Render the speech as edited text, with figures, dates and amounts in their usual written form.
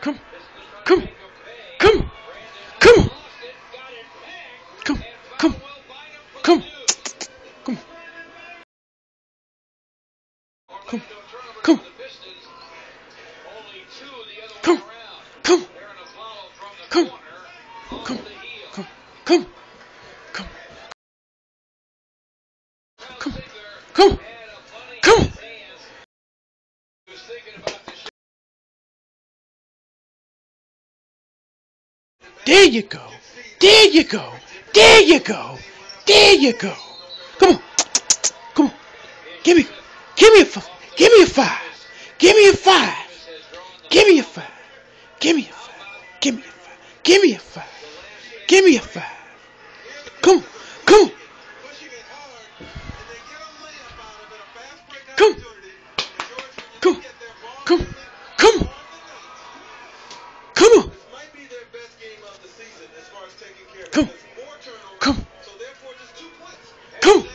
Come, come, come, come, come, come, come, come, come, come, come, come, come, come, come, come, come, come, come, come. There you go. There you go. There you go. There you go. Come on. Come on. Give me a five. Give me a five. Give me a five. Give me a five. Give me a five. Give me a five. Give me a five. Give me a five. Come on. Come on. Come. Come. Come. Come. Come on. Come. Come. Come.